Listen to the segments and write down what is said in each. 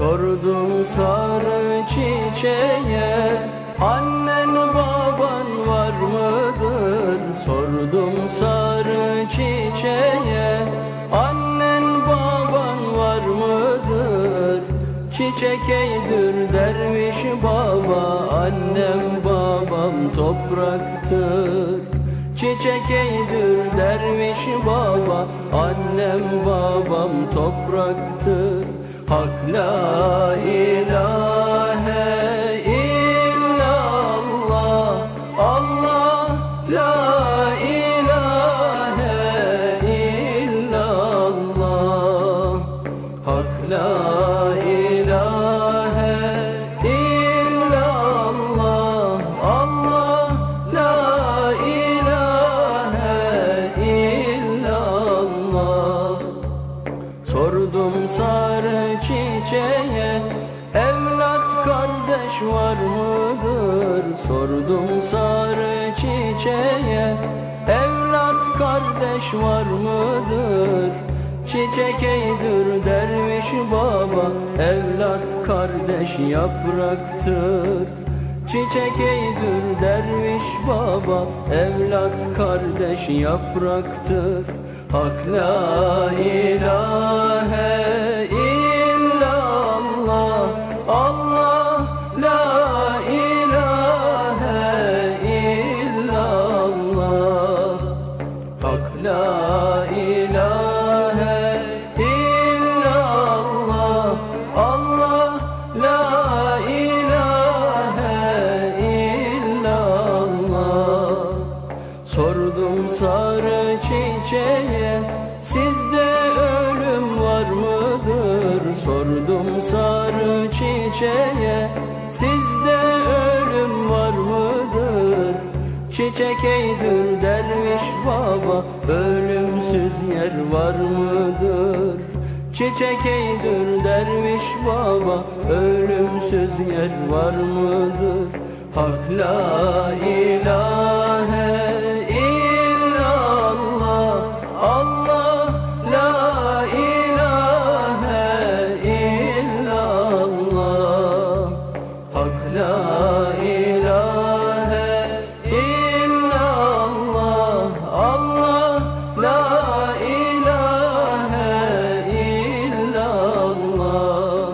Sordum sarı çiçeğe, annen baban var mıdır? Sordum sarı çiçeğe, annen baban var mıdır? Çiçek eydür derviş baba, annem babam topraktır. Çiçek eydür derviş baba, annem babam topraktır. Hak la ilahe illallah, Allah la ilahe illallah. Hak la ilahe illallah, Allah la ilahe illallah. Sordum sarı çiçeğe, evlat kardeş var mıdır? Sordum sarı çiçeğe, evlat kardeş var mıdır? Çiçek eydür derviş baba, evlat kardeş yapraktır. Çiçek eydür derviş baba, evlat kardeş yapraktır. Hak la ilahe illallah, Allah la ilahe illallah. Hak la ilahe illallah, Allah la ilahe illallah. Sordum sarı çiçeğe, sizde ölüm var mıdır? Sordum sarı çiçeğe, sizde ölüm var mıdır? Çiçek eydür derviş baba, ölümsüz yer var mıdır? Çiçek eydür derviş baba, ölümsüz yer var mıdır? Hak la ilahe illallah, Allah la ilahe illallah. Hak la ilahe illallah, Allah la ilahe illallah.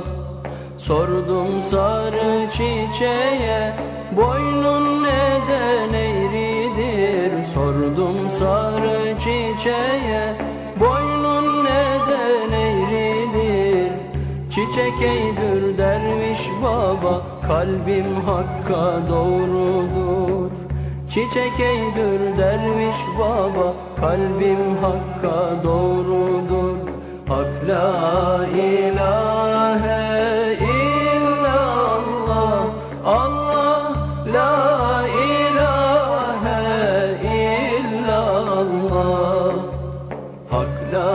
Sordum sarı çiçeğe, boynun neden eğridir? Sordum sarı çiçeğe, boynun neden eğridir? Çiçek eydür derviş baba, kalbim hakka doğrudur. Çiçek eydür derviş baba, kalbim hakka doğrudur. Hak la ilahe illallah, Allah la ilahe illallah. Hak la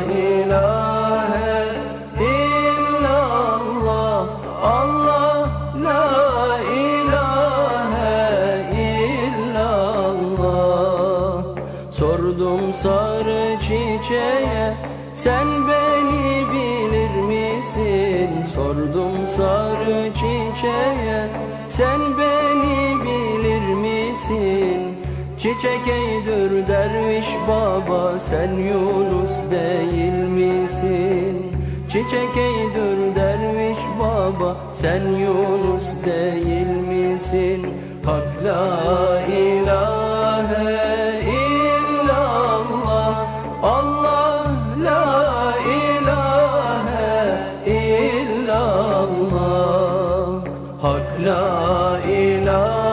ilahe illallah, Allah la ilahe illallah. Sordum sarı çiçeğe, sen beni bilir misin? Sordum sarı çiçeğe, sen beni bilir misin? Çiçek eydür derviş baba, sen Yunus değil misin? Çiçek eydür derviş baba, sen Yunus değil misin? Hak la ilahe illallah, Allah la ilahe illallah. Hak la ilahe